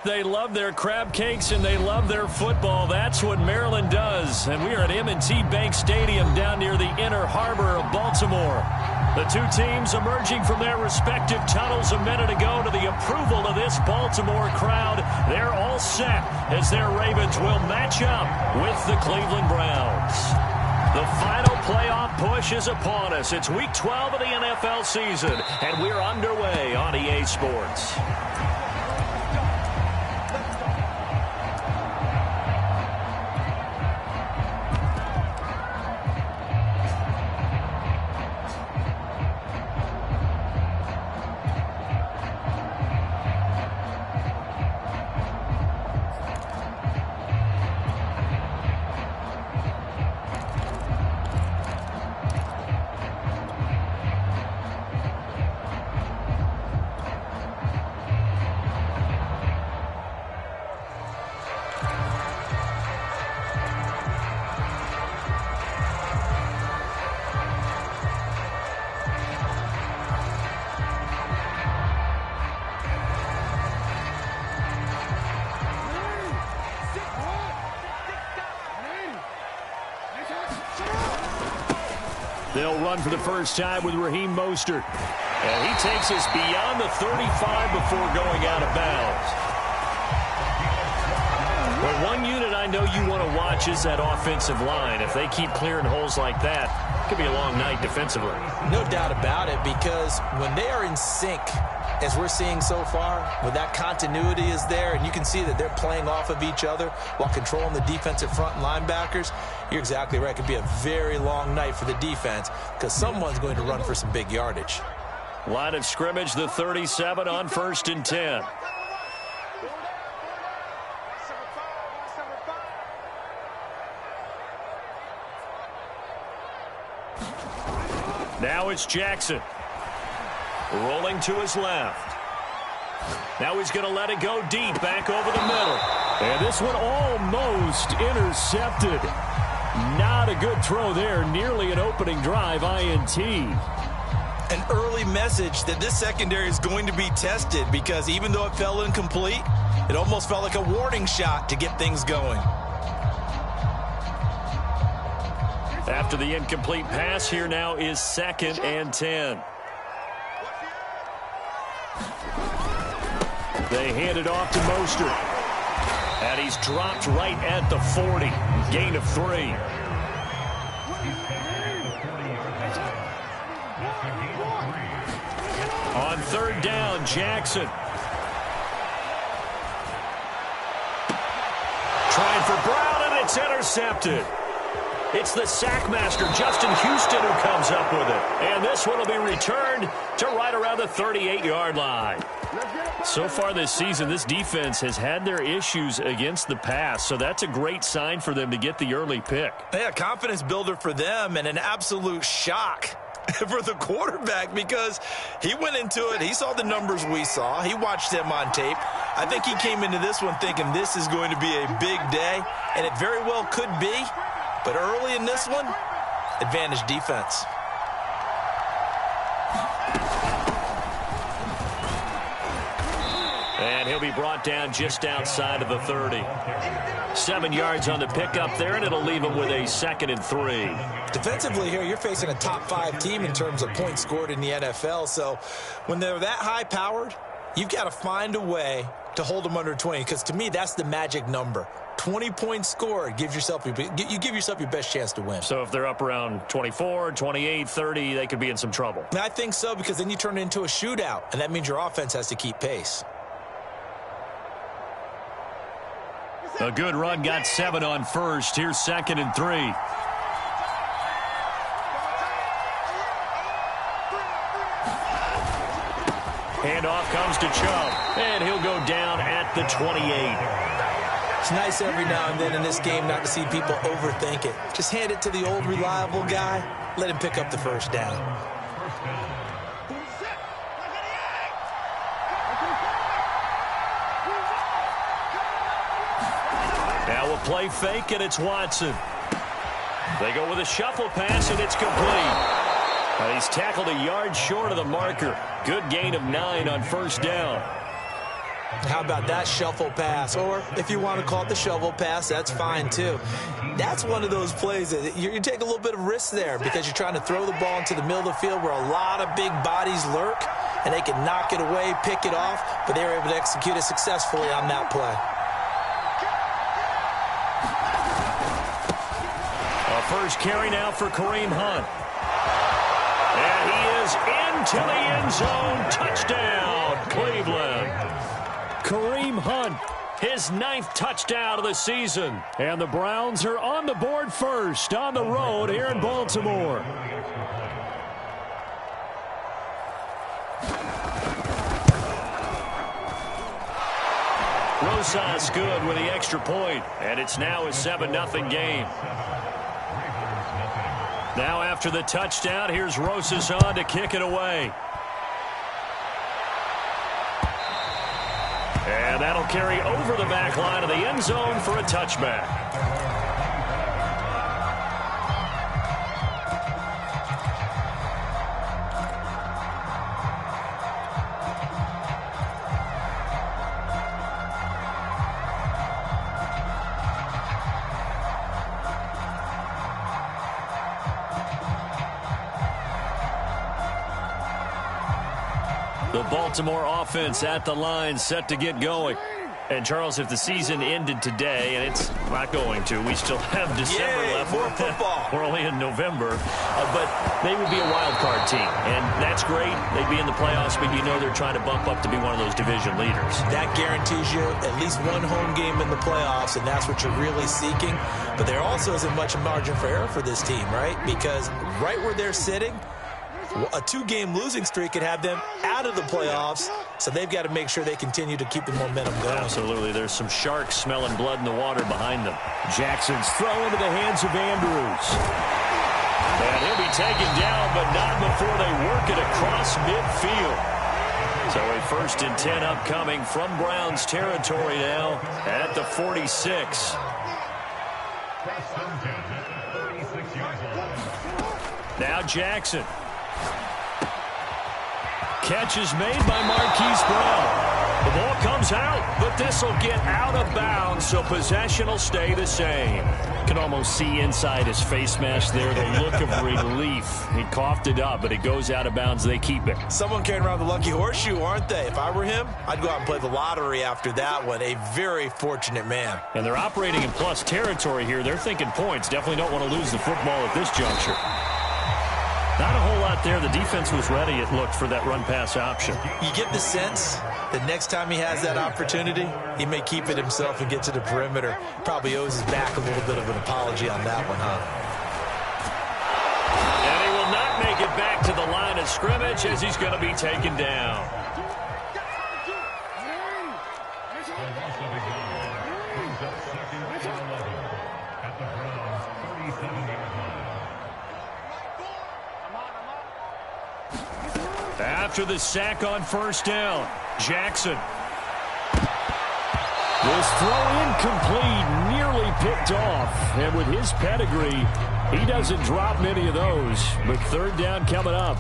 They love their crab cakes and they love their football. That's what Maryland does. And we are at M&T Bank Stadium down near the Inner Harbor of Baltimore. The two teams emerging from their respective tunnels a minute ago to the approval of this Baltimore crowd. They're all set as their Ravens will match up with the Cleveland Browns. The final playoff push is upon us. It's Week 12 of the NFL season, and we're underway on EA Sports. They'll run for the first time with Raheem Mostert. And he takes us beyond the 35 before going out of bounds. Well, one unit I know you want to watch is that offensive line. If they keep clearing holes like that, it could be a long night defensively. No doubt about it, because when they are in sync, as we're seeing so far, when that continuity is there and you can see that they're playing off of each other while controlling the defensive front linebackers, you're exactly right. It could be a very long night for the defense because someone's going to run for some big yardage. Line of scrimmage, the 37 on 1st and 10. Now it's Jackson. Rolling to his left. Now he's going to let it go deep, back over the middle. And this one almost intercepted. Not a good throw there. Nearly an opening drive INT. An early message that this secondary is going to be tested because even though it fell incomplete, it almost felt like a warning shot to get things going. After the incomplete pass, here now is 2nd and 10. They hand it off to Mostert. And he's dropped right at the 40. Gain of 3. On 3rd down, Jackson. Trying for Brown, and it's intercepted. It's the sack master, Justin Houston, who comes up with it. And this one will be returned to right around the 38-yard line. So far this season, this defense has had their issues against the pass, so that's a great sign for them to get the early pick. Yeah, confidence builder for them and an absolute shock for the quarterback because he went into it. He saw the numbers we saw. He watched them on tape. I think he came into this one thinking this is going to be a big day, and it very well could be. But early in this one, advantage defense. And he'll be brought down just outside of the 30. 7 yards on the pickup there, and it'll leave him with a 2nd and 3. Defensively here, you're facing a top-5 team in terms of points scored in the NFL. So when they're that high-powered, you've got to find a way to hold them under 20, because to me, that's the magic number. 20 points scored, you give yourself your best chance to win. So if they're up around 24, 28, 30, they could be in some trouble. I think so, because then you turn it into a shootout, and that means your offense has to keep pace. A good run, got 7 on 1st. Here's 2nd and 3. Handoff comes to Chubb, and he'll go down at the 28. It's nice every now and then in this game not to see people overthink it. Just hand it to the old reliable guy. Let him pick up the first down. Now a play fake, and it's Watson. They go with a shuffle pass, and it's complete. And he's tackled a yard short of the marker. Good gain of 9 on 1st down. How about that shuffle pass? Or if you want to call it the shovel pass, that's fine too. That's one of those plays that you take a little bit of risk there because you're trying to throw the ball into the middle of the field where a lot of big bodies lurk, and they can knock it away, pick it off, but they were able to execute it successfully on that play. A first carry now for Kareem Hunt. And he is into the end zone. Touchdown, Cleveland. Kareem Hunt, his 9th touchdown of the season. And the Browns are on the board first on the road here in Baltimore. Rosas good with the extra point, and it's now a 7-0 game. Now after the touchdown, here's Rosas on to kick it away. And that'll carry over the back line of the end zone for a touchback. The Baltimore offense at the line, set to get going. And, Charles, if the season ended today, and it's not going to, we still have December left. More football. We're only in November. But they would be a wild card team, and that's great. They'd be in the playoffs, but you know they're trying to bump up to be one of those division leaders. That guarantees you at least one home game in the playoffs, and that's what you're really seeking. But there also isn't much margin for error for this team, right? Because right where they're sitting, a 2-game losing streak could have them out of the playoffs, so they've got to make sure they continue to keep the momentum going. Absolutely. There's some sharks smelling blood in the water behind them. Jackson's throw into the hands of Andrews. And he'll be taken down, but not before they work it across midfield. So a 1st and 10 upcoming from Browns territory now at the 46. Now Jackson. Catch is made by Marquise Brown. The ball comes out, but this will get out of bounds, so possession will stay the same. You can almost see inside his face mask there the look of relief. He coughed it up, but it goes out of bounds. They keep it. Someone carrying around the lucky horseshoe, aren't they? If I were him, I'd go out and play the lottery after that one. A very fortunate man. And they're operating in plus territory here. They're thinking points. Definitely don't want to lose the football at this juncture. Not a whole lot there. The defense was ready, it looked, for that run-pass option. You get the sense that next time he has that opportunity, he may keep it himself and get to the perimeter. Probably owes his back a little bit of an apology on that one, huh? And he will not make it back to the line of scrimmage as he's going to be taken down. After the sack on 1st down, Jackson. This throw incomplete, nearly picked off. And with his pedigree, he doesn't drop many of those. But 3rd down coming up.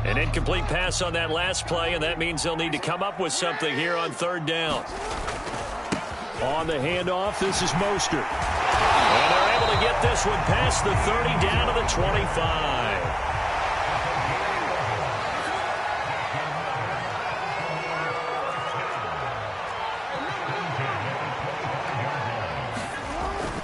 An incomplete pass on that last play, and that means they'll need to come up with something here on 3rd down. On the handoff, this is Mostert. And they're able to get this one past the 30 down to the 25.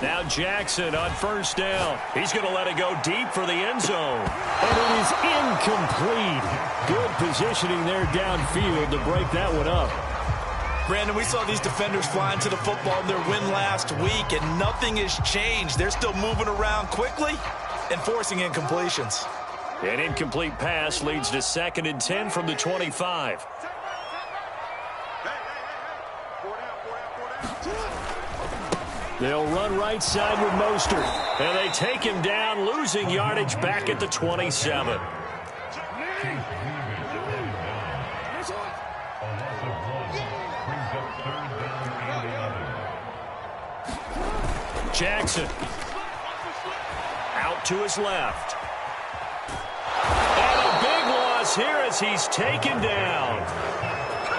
Now Jackson on 1st down. He's going to let it go deep for the end zone. And it is incomplete. Good positioning there downfield to break that one up. Brandon, we saw these defenders flying to the football in their win last week, and nothing has changed. They're still moving around quickly and forcing incompletions. An incomplete pass leads to 2nd and 10 from the 25. They'll run right side with Mostert. And they take him down, losing yardage back at the 27. Jackson. Out to his left. And a big loss here as he's taken down.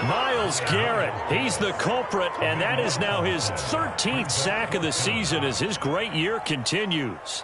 Myles Garrett, he's the culprit, and that is now his 13th sack of the season as his great year continues.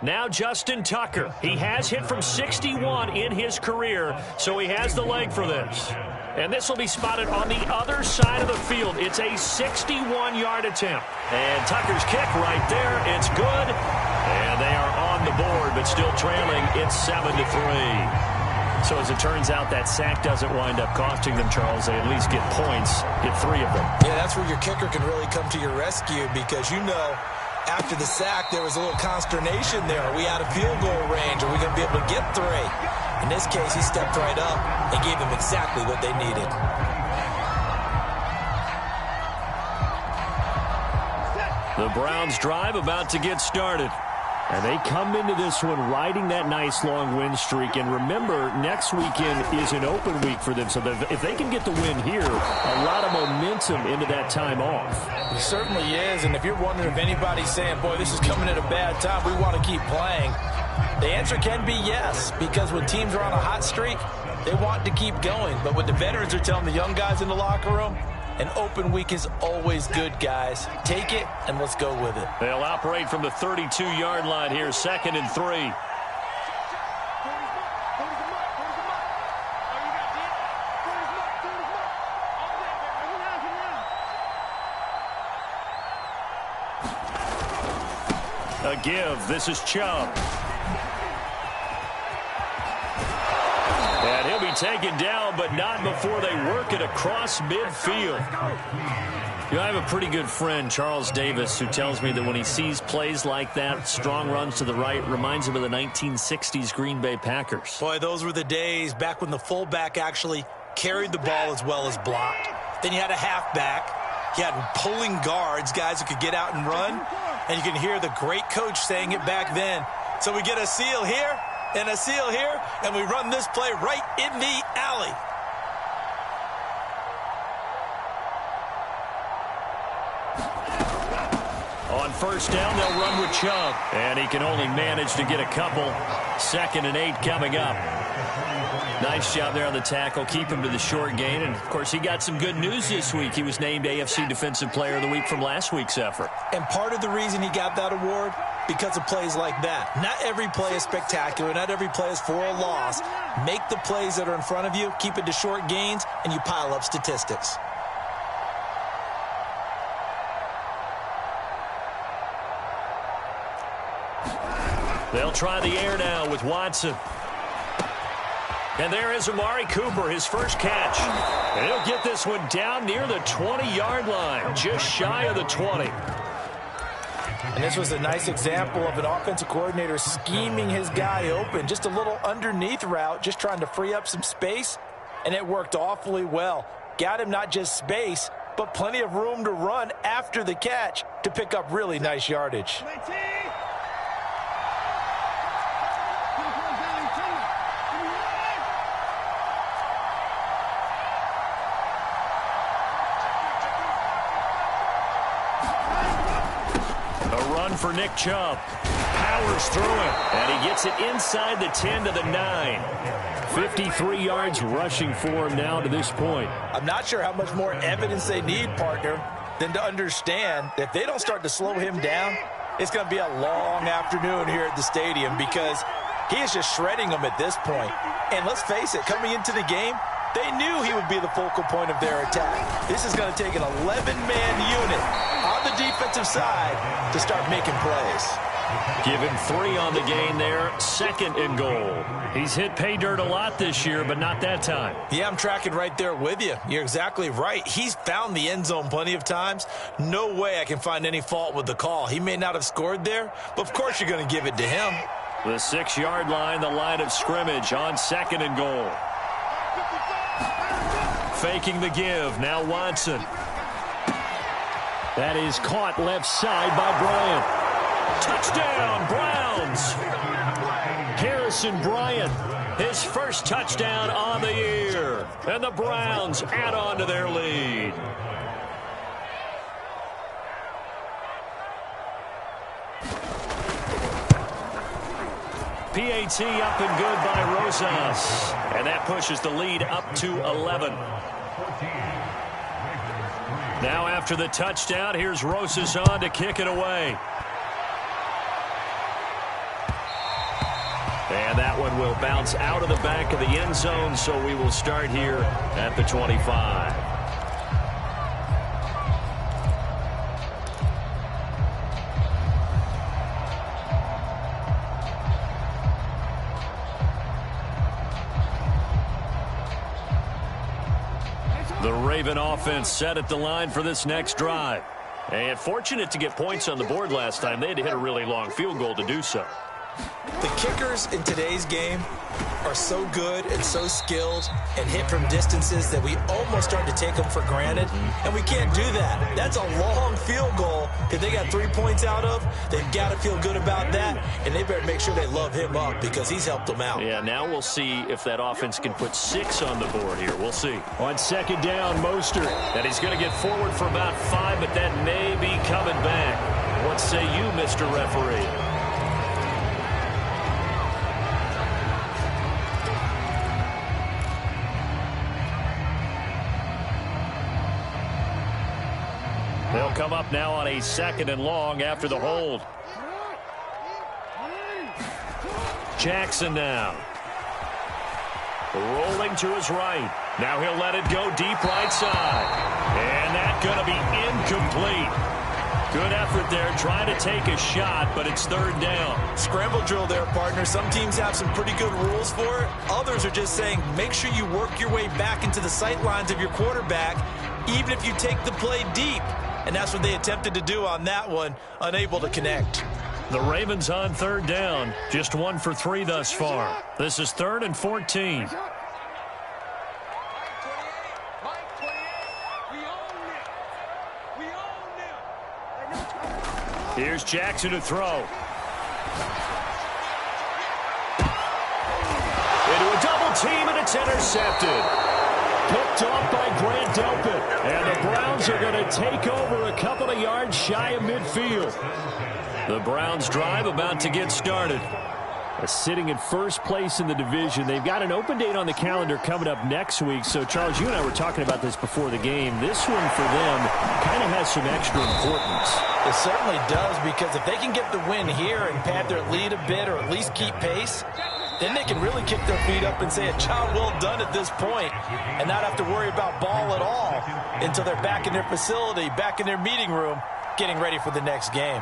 Now Justin Tucker. He has hit from 61 in his career, so he has the leg for this. And this will be spotted on the other side of the field. It's a 61-yard attempt. And Tucker's kick right there. It's good. And they are on the board, but still trailing. It's 7-3. So as it turns out, that sack doesn't wind up costing them, Charles. They at least get points, get 3 of them. Yeah, that's where your kicker can really come to your rescue because you know after the sack there was a little consternation there. Are we out of field goal range? Are we going to be able to get 3? In this case, he stepped right up and gave them exactly what they needed. The Browns drive about to get started. And they come into this one riding that nice long win streak. And remember, next weekend is an open week for them. So if they can get the win here, a lot of momentum into that time off. It certainly is. And if you're wondering if anybody's saying, boy, this is coming at a bad time, we want to keep playing, the answer can be yes. Because when teams are on a hot streak, they want to keep going. But what the veterans are telling the young guys in the locker room, an open week is always good, guys. Take it, and let's go with it. They'll operate from the 32-yard line here, 2nd and 3. A give. This is Chubb. And he'll be taken down, but not before they work it across midfield. You know, I have a pretty good friend, Charles Davis, who tells me that when he sees plays like that, strong runs to the right, reminds him of the 1960s Green Bay Packers. Boy, those were the days back when the fullback actually carried the ball as well as blocked. Then you had a halfback. You had pulling guards, guys who could get out and run. And you can hear the great coach saying it back then. So we get a seal here and a seal here, and we run this play right in the alley. On first down, they'll run with Chubb. And he can only manage to get a couple. 2nd and 8 coming up. Nice job there on the tackle. Keep him to the short gain. And, of course, he got some good news this week. He was named AFC Defensive Player of the Week from last week's effort. And part of the reason he got that award, because of plays like that. Not every play is spectacular. Not every play is for a loss. Make the plays that are in front of you, keep it to short gains, and you pile up statistics. They'll try the air now with Watson. And there is Amari Cooper, his first catch. And he'll get this one down near the 20-yard line, just shy of the 20. And this was a nice example of an offensive coordinator scheming his guy open. Just a little underneath route, just trying to free up some space. And it worked awfully well. Got him not just space, but plenty of room to run after the catch to pick up really nice yardage. For Nick Chubb. Powers through him. And he gets it inside the 10 to the 9. 53 yards rushing for him now to this point. I'm not sure how much more evidence they need, partner, than to understand that if they don't start to slow him down, it's going to be a long afternoon here at the stadium because he is just shredding them at this point. And let's face it, coming into the game, they knew he would be the focal point of their attack. This is going to take an 11-man unit on the defensive side to start making plays. Give him 3 on the gain there, 2nd and goal. He's hit pay dirt a lot this year, but not that time. Yeah, I'm tracking right there with you. You're exactly right. He's found the end zone plenty of times. No way I can find any fault with the call. He may not have scored there, but of course you're going to give it to him. The 6-yard line, the line of scrimmage on 2nd and goal. Faking the give, now Watson. That is caught left side by Bryant. Touchdown, Browns. Harrison Bryant, his first touchdown on the year. And the Browns add on to their lead. PAT up and good by Rosas. And that pushes the lead up to 11. Now after the touchdown, here's Rosas on to kick it away. And that one will bounce out of the back of the end zone, so we will start here at the 25. The Raven offense set at the line for this next drive. And fortunate to get points on the board last time. They had to hit a really long field goal to do so. The kickers in today's game are so good and so skilled and hit from distances that we almost start to take them for granted, and we can't do that. That's a long field goal that they got 3 points out of. They've got to feel good about that, and they better make sure they love him up because he's helped them out. Yeah, now we'll see if that offense can put 6 on the board here. We'll see. On second down, Mostert. And he's going to get forward for about 5, but that may be coming back. What say you, Mr. Referee? They'll come up now on a 2nd and long after the hold. Jackson now. Rolling to his right. Now he'll let it go deep right side. And that's going to be incomplete. Good effort there, trying to take a shot, but it's 3rd down. Scramble drill there, partner. Some teams have some pretty good rules for it. Others are just saying, make sure you work your way back into the sight lines of your quarterback, even if you take the play deep. And that's what they attempted to do on that one, unable to connect. The Ravens on 3rd down, just 1 for 3 thus far. This is 3rd and 14. Here's Jackson to throw. Into a double team, and it's intercepted. Picked off by Grant Delpit. And the Browns are going to take over a couple of yards shy of midfield. The Browns drive about to get started. Sitting in first place in the division. They've got an open date on the calendar coming up next week. So, Charles, you and I were talking about this before the game. This one for them kind of has some extra importance. It certainly does, because if they can get the win here and pad their lead a bit or at least keep pace, then they can really kick their feet up and say a job well done at this point and not have to worry about ball at all until they're back in their facility, back in their meeting room, getting ready for the next game.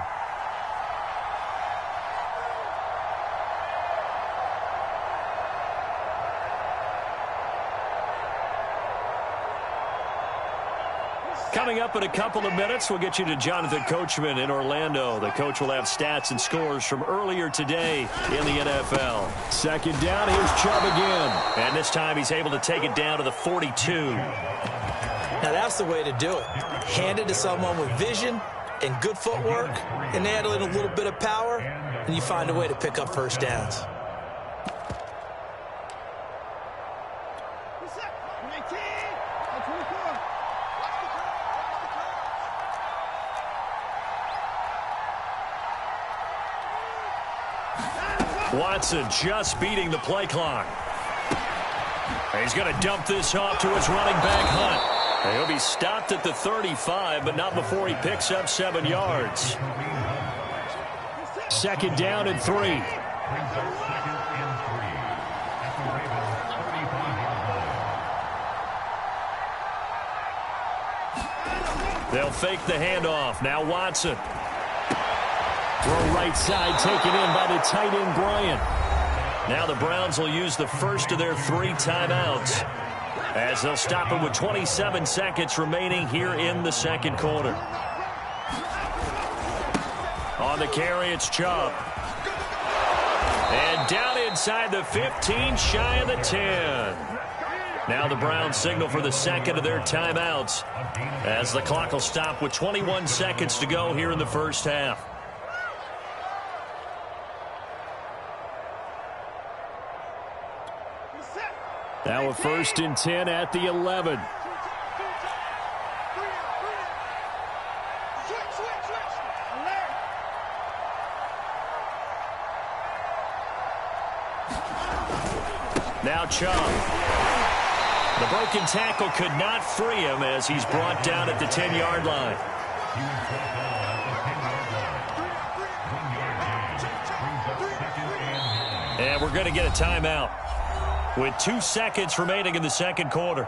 Coming up in a couple of minutes, we'll get you to Jonathan Coachman in Orlando. The coach will have stats and scores from earlier today in the NFL. 2nd down, here's Chubb again. And this time he's able to take it down to the 42. Now that's the way to do it. Hand it to someone with vision and good footwork and add in a little bit of power, and you find a way to pick up first downs. Watson just beating the play clock. He's going to dump this off to his running back, Hunt. And he'll be stopped at the 35, but not before he picks up 7 yards. 2nd down and 3. They'll fake the handoff. Now Watson. Throw right side, taken in by the tight end, Bryant. Now the Browns will use the first of their 3 timeouts as they'll stop it with 27 seconds remaining here in the 2nd quarter. On the carry, it's Chubb. And down inside the 15, shy of the 10. Now the Browns signal for the 2nd of their timeouts as the clock will stop with 21 seconds to go here in the first half. Now a 1st and 10 at the 11. Now Chubb. The broken tackle could not free him as he's brought down at the 10-yard line. And we're going to get a timeout with 2 seconds remaining in the second quarter.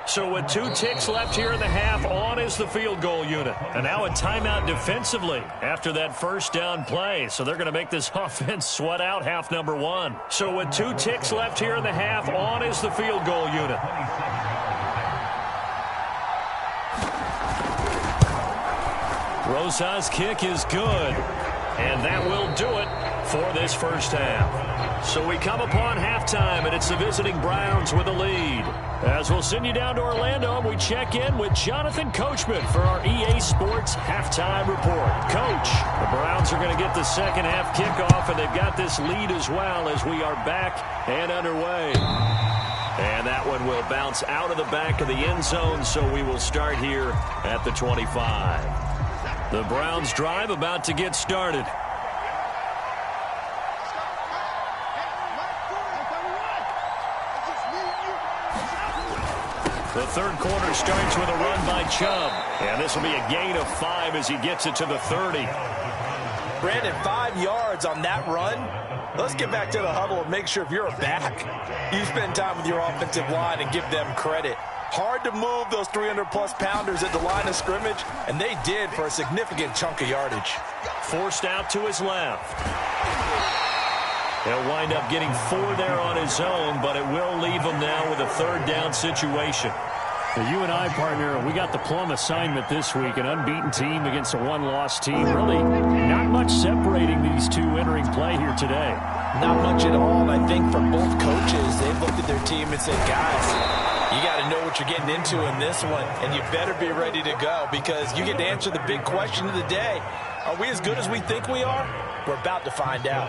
So with 2 ticks left here in the half, on is the field goal unit. And now a timeout defensively after that first down play. So they're going to make this offense sweat out half number 1. So with 2 ticks left here in the half, on is the field goal unit. Rosas' kick is good. And that will do it for this first half. So we come upon halftime, and it's the visiting Browns with a lead. As we'll send you down to Orlando, we check in with Jonathan Coachman for our EA Sports Halftime Report. Coach, the Browns are going to get the second half kickoff, and they've got this lead as well as we are back and underway. And that one will bounce out of the back of the end zone, so we will start here at the 25. The Browns drive about to get started. The third quarter starts with a run by Chubb. And this will be a gain of 5 as he gets it to the 30. Brandon, 5 yards on that run. Let's get back to the huddle and make sure if you're a back, you spend time with your offensive line and give them credit. Hard to move those 300-plus pounders at the line of scrimmage, and they did for a significant chunk of yardage. Forced out to his left. He'll wind up getting 4 there on his own, but it will leave him now with a third down situation. You and I, partner, we got the plum assignment this week, an unbeaten team against a one-loss team. Really not much separating these two entering play here today. Not much at all, and I think for both coaches, they've looked at their team and said, guys, you got to know what you're getting into in this one, and you better be ready to go because you get to answer the big question of the day. Are we as good as we think we are? We're about to find out.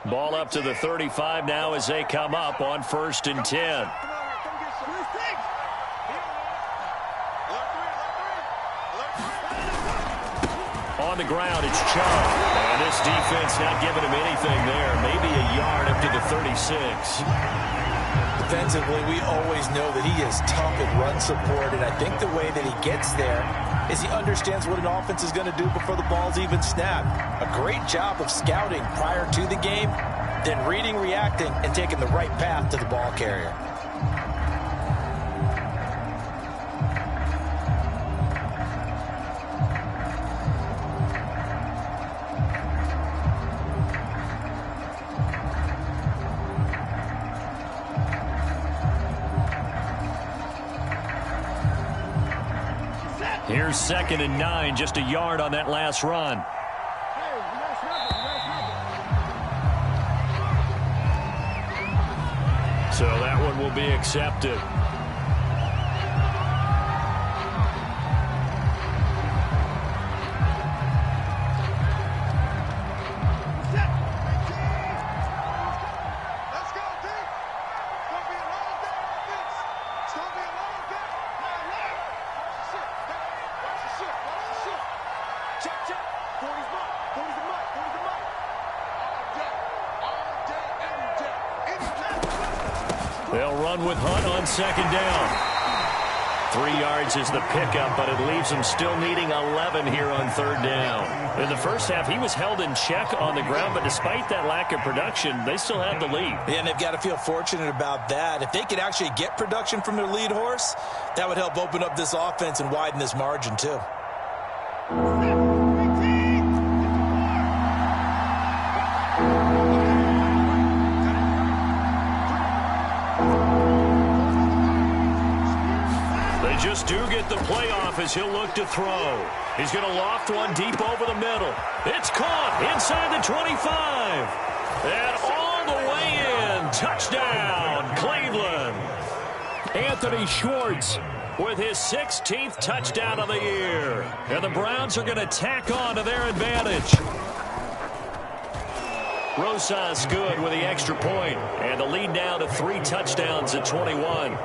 Ball up to the 35 now as they come up on 1st and 10. On the ground, it's Chubb. And this defense not giving him anything there. Maybe a yard up to the 36. Defensively, we always know that he is tough at run support, and I think the way that he gets there is he understands what an offense is going to do before the ball's even snapped. A great job of scouting prior to the game, then reading, reacting, and taking the right path to the ball carrier. Here's 2nd and 9, just a yard on that last run. So that one will be accepted. They'll run with Hunt on 2nd down. 3 yards is the pickup, but it leaves them still needing 11 here on 3rd down. In the first half, he was held in check on the ground, but despite that lack of production, they still have the lead. Yeah, and they've got to feel fortunate about that. If they could actually get production from their lead horse, that would help open up this offense and widen this margin too. Just do get the playoff as he'll look to throw. He's going to loft one deep over the middle. It's caught inside the 25. And all the way in. Touchdown, Cleveland. And Anthony Schwartz with his 16th touchdown of the year. And the Browns are going to tack on to their advantage. Rosas good with the extra point. And the lead now to 3 touchdowns at 21.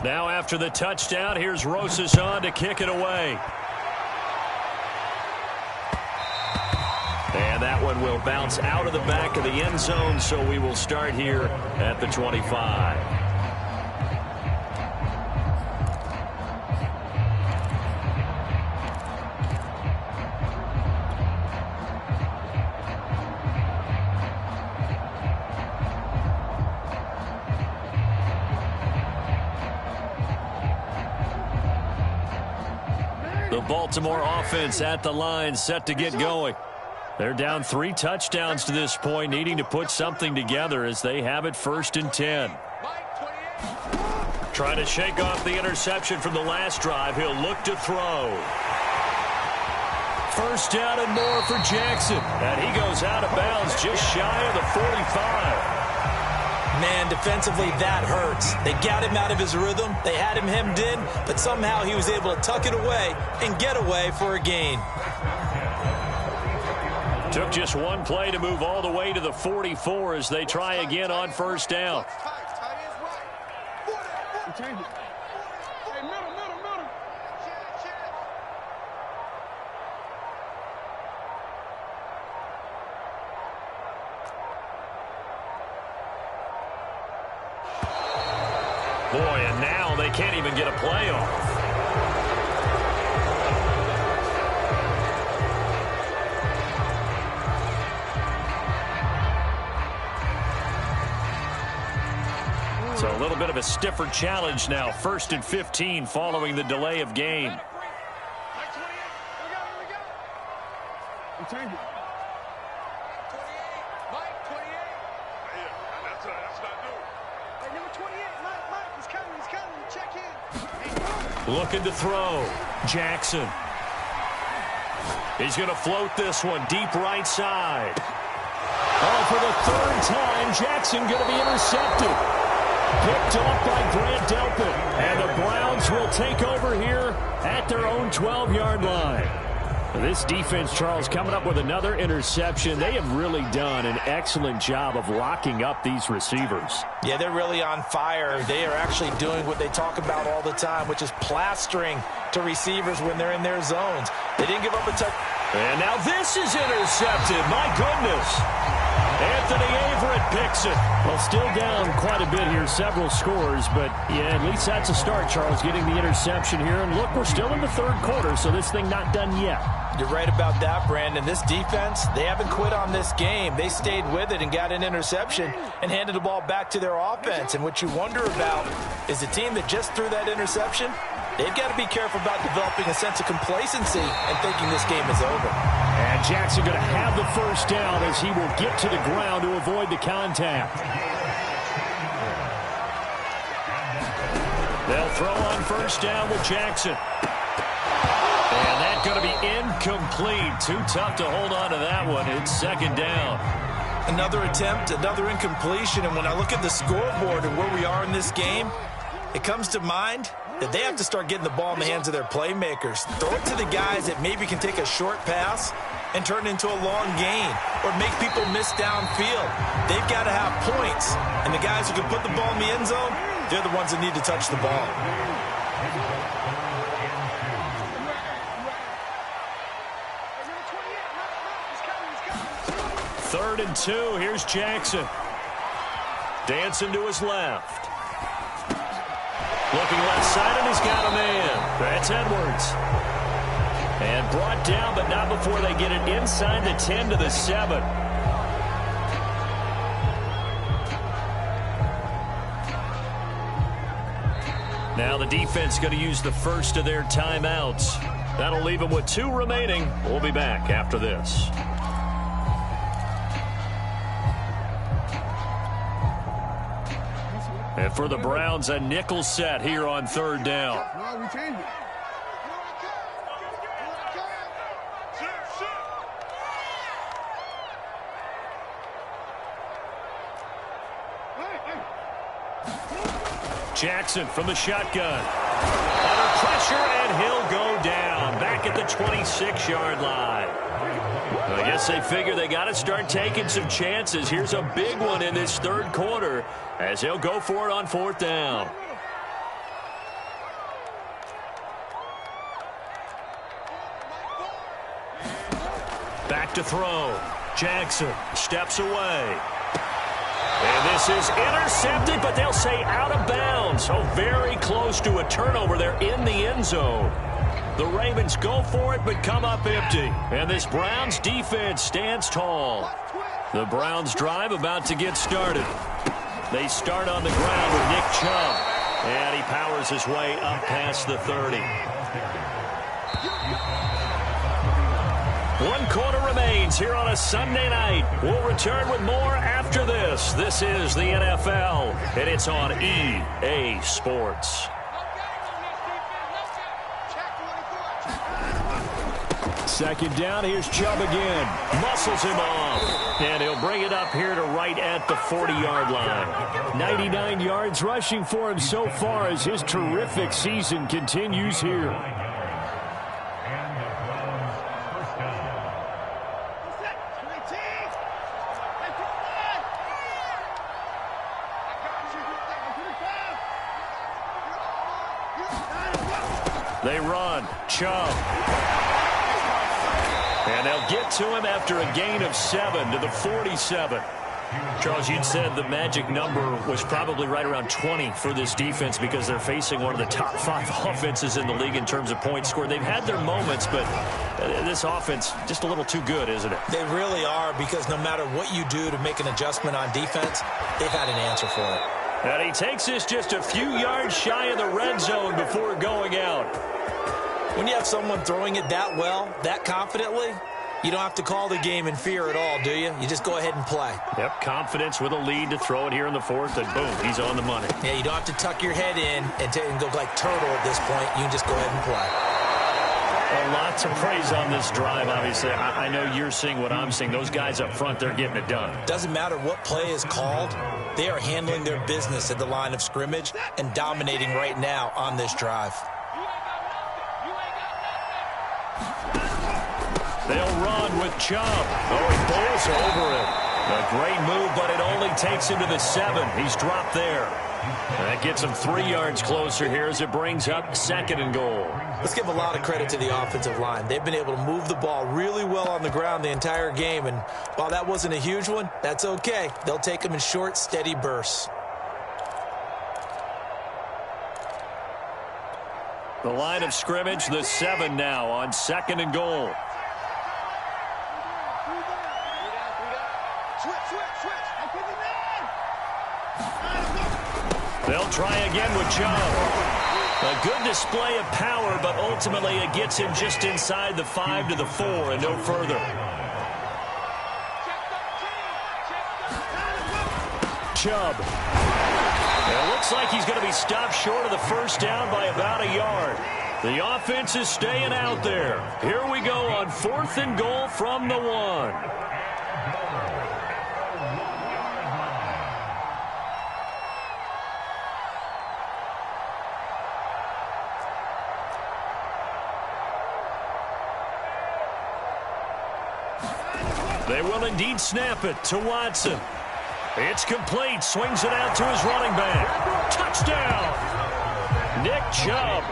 Now after the touchdown, here's Rosas on to kick it away. And that one will bounce out of the back of the end zone, so we will start here at the 25. The Baltimore offense at the line, set to get going. They're down 3 touchdowns to this point, needing to put something together as they have it 1st and 10. Trying to shake off the interception from the last drive. He'll look to throw. 1st down and more for Jackson. And he goes out of bounds just shy of the 45. Man, defensively, that hurts. They got him out of his rhythm. They had him hemmed in, but somehow he was able to tuck it away and get away for a gain. Took just one play to move all the way to the 44 as they try again on 1st down. Boy, and now they can't even get a play off. So a little bit of a stiffer challenge now. 1st and 15 following the delay of game. Looking to throw. Jackson. He's going to float this one deep right side. Oh, for the 3rd time, Jackson going to be intercepted. Picked off by Grant Delpit. And the Browns will take over here at their own 12-yard line. This defense, Charles, coming up with another interception. They have really done an excellent job of locking up these receivers. Yeah, they're really on fire. They are actually doing what they talk about all the time, which is plastering to receivers when they're in their zones. They didn't give up a touch. And now this is intercepted. My goodness. Anthony Averett picks it. Well, still down quite a bit here, several scores, but yeah, at least that's a start, Charles, getting the interception here. And look, we're still in the 3rd quarter, so this thing not done yet. You're right about that, Brandon. This defense, they haven't quit on this game. They stayed with it and got an interception and handed the ball back to their offense. And what you wonder about is the team that just threw that interception, they've got to be careful about developing a sense of complacency and thinking this game is over. And Jackson going to have the 1st down as he will get to the ground to avoid the contact. They'll throw on 1st down with Jackson. And that's going to be incomplete. Too tough to hold on to that one. It's 2nd down. Another attempt, another incompletion. And when I look at the scoreboard and where we are in this game, it comes to mind that they have to start getting the ball in the hands of their playmakers. Throw it to the guys that maybe can take a short pass and turn it into a long gain or make people miss downfield. They've got to have points. And the guys who can put the ball in the end zone, they're the ones that need to touch the ball. Third and 2. Here's Jackson. Dancing to his left. Looking left side, and he's got a man. That's Edwards. And brought down, but not before they get it inside the 10 to the 7. Now the defense going to use the first of their timeouts. That'll leave them with 2 remaining. We'll be back after this. And for the Browns, a nickel set here on 3rd down. No, we changed it. Jackson from the shotgun. Under pressure, and he'll go down. Back at the 26-yard line. I guess they figure they got to start taking some chances. Here's a big one in this 3rd quarter as he'll go for it on 4th down. Back to throw. Jackson steps away. And this is intercepted, but they'll say out of bounds. So very close to a turnover there in the end zone. The Ravens go for it, but come up empty. And this Browns defense stands tall. The Browns drive about to get started. They start on the ground with Nick Chubb. And he powers his way up past the 30. 1 quarter remains here on a Sunday night. We'll return with more after this. This is the NFL, and it's on EA Sports. Second down, here's Chubb again. Muscles him off. And he'll bring it up here to right at the 40-yard line. 99 yards rushing for him so far as his terrific season continues here. They run. Chubb. And they'll get to him after a gain of 7 to the 47. Charles, you'd said the magic number was probably right around 20 for this defense because they're facing one of the top 5 offenses in the league in terms of points scored. They've had their moments, but this offense just a little too good, isn't it? They really are, because no matter what you do to make an adjustment on defense, they've had an answer for it. And he takes this just a few yards shy of the red zone before going out. When you have someone throwing it that well, that confidently, you don't have to call the game in fear at all, do you? You just go ahead and play. Yep, confidence with a lead to throw it here in the 4th, and boom, he's on the money. Yeah, you don't have to tuck your head in and go like turtle at this point. You can just go ahead and play. A lot to praise on this drive, obviously. I know you're seeing what I'm seeing. Those guys up front, they're getting it done. Doesn't matter what play is called. They are handling their business at the line of scrimmage and dominating right now on this drive. They'll run with Chubb. Oh, he bowls over it. A great move, but it only takes him to the 7. He's dropped there. And that gets him 3 yards closer here as it brings up 2nd and goal. Let's give a lot of credit to the offensive line. They've been able to move the ball really well on the ground the entire game. And while that wasn't a huge one, that's okay. They'll take them in short, steady bursts. The line of scrimmage, the 7 now on 2nd and goal. They'll try again with Chubb. A good display of power, but ultimately it gets him just inside the 5 to the 4 and no further. Chubb. It looks like he's going to be stopped short of the 1st down by about a yard. The offense is staying out there. Here we go on 4th and goal from the 1. They will indeed snap it to Watson. It's complete. Swings it out to his running back. Touchdown! Nick Chubb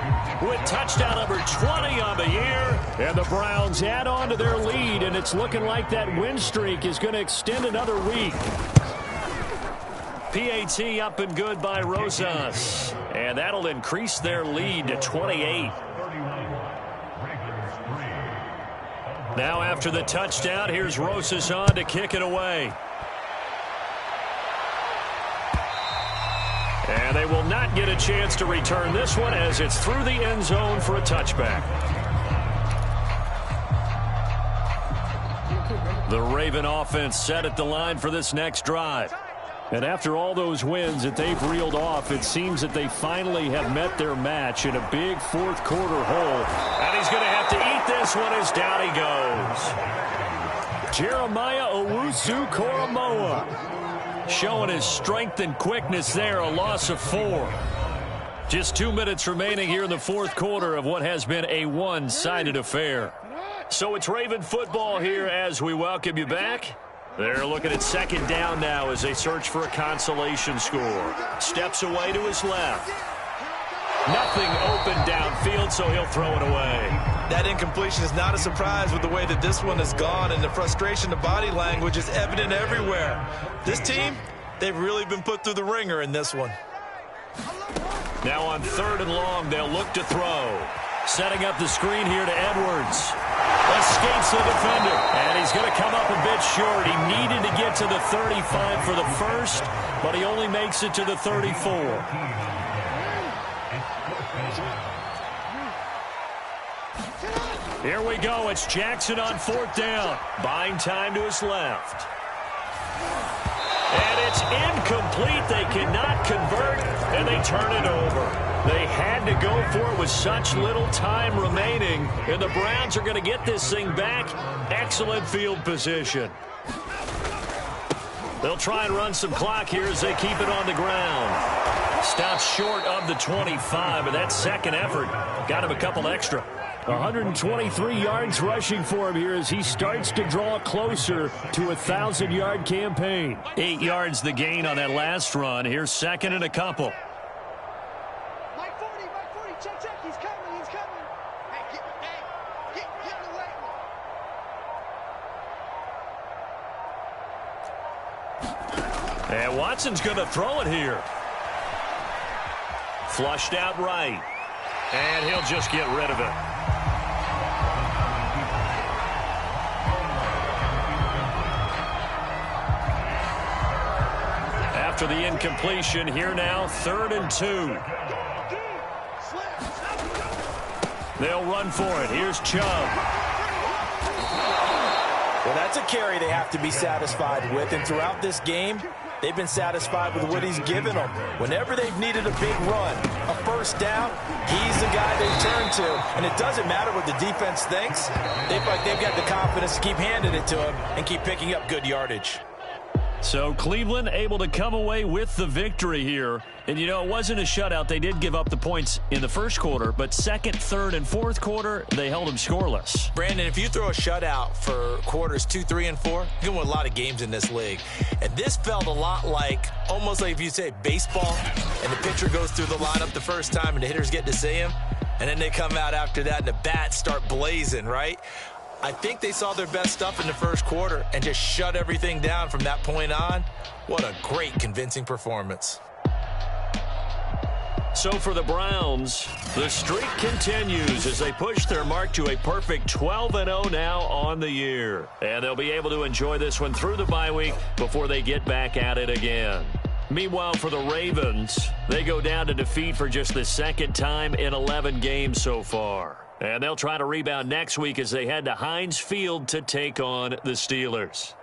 with touchdown number 20 on the year. And the Browns add on to their lead, and it's looking like that win streak is going to extend another week. PAT up and good by Rosas. And that'll increase their lead to 28. Now after the touchdown, here's Rosas on to kick it away. And they They will not get a chance to return this one as it's through the end zone for a touchback. The Raven offense set at the line for this next drive. And after all those wins that they've reeled off, it seems that they finally have met their match in a big fourth quarter hole. And he's going to have to eat this one as down he goes. Jeremiah Owusu-Koramoah showing his strength and quickness there, a loss of 4. Just 2 minutes remaining here in the fourth quarter of what has been a one-sided affair. So it's Raven football here as we welcome you back. They're looking at second down now as they search for a consolation score. Steps away to his left. Nothing open downfield, so he'll throw it away. That incompletion is not a surprise with the way that this one has gone, and the frustration, the body language is evident everywhere. This team, they've really been put through the ringer in this one. Now on 3rd and long, they'll look to throw. Setting up the screen here to Edwards. Escapes the defender. And he's going to come up a bit short. He needed to get to the 35 for the first, but he only makes it to the 34. Here we go. It's Jackson on 4th down. Buying time to his left. And it's incomplete. They cannot convert, and they turn it over. They had to go for it with such little time remaining, and the Browns are going to get this thing back. Excellent field position. They'll try and run some clock here as they keep it on the ground. Stops short of the 25, but that second effort got him a couple extra. 123 yards rushing for him here as he starts to draw closer to a 1,000-yard campaign. 8 yards the gain on that last run. Here's second and a couple. Mike 40, check, he's coming. Hey, get away. And Watson's going to throw it here. Flushed out right. And he'll just get rid of it. After the incompletion, here now, 3rd and 2. They'll run for it. Here's Chubb. Well, that's a carry they have to be satisfied with, and throughout this game, they've been satisfied with what he's given them. Whenever they've needed a big run, a first down, he's the guy they turn to. And it doesn't matter what the defense thinks. They've got the confidence to keep handing it to him and keep picking up good yardage. So Cleveland able to come away with the victory here. And, you know, it wasn't a shutout. They did give up the points in the first quarter, but second, third, and fourth quarter, they held them scoreless. Brandon, if you throw a shutout for quarters 2, 3, and 4, you can win a lot of games in this league. And this felt a lot like, almost like if you say baseball, and the pitcher goes through the lineup the first time and the hitters get to see him, and then they come out after that and the bats start blazing, right? I think they saw their best stuff in the first quarter and just shut everything down from that point on. What a great, convincing performance. So for the Browns, the streak continues as they push their mark to a perfect 12-0 now on the year. And they'll be able to enjoy this one through the bye week before they get back at it again. Meanwhile, for the Ravens, they go down to defeat for just the second time in 11 games so far. And they'll try to rebound next week as they head to Heinz Field to take on the Steelers.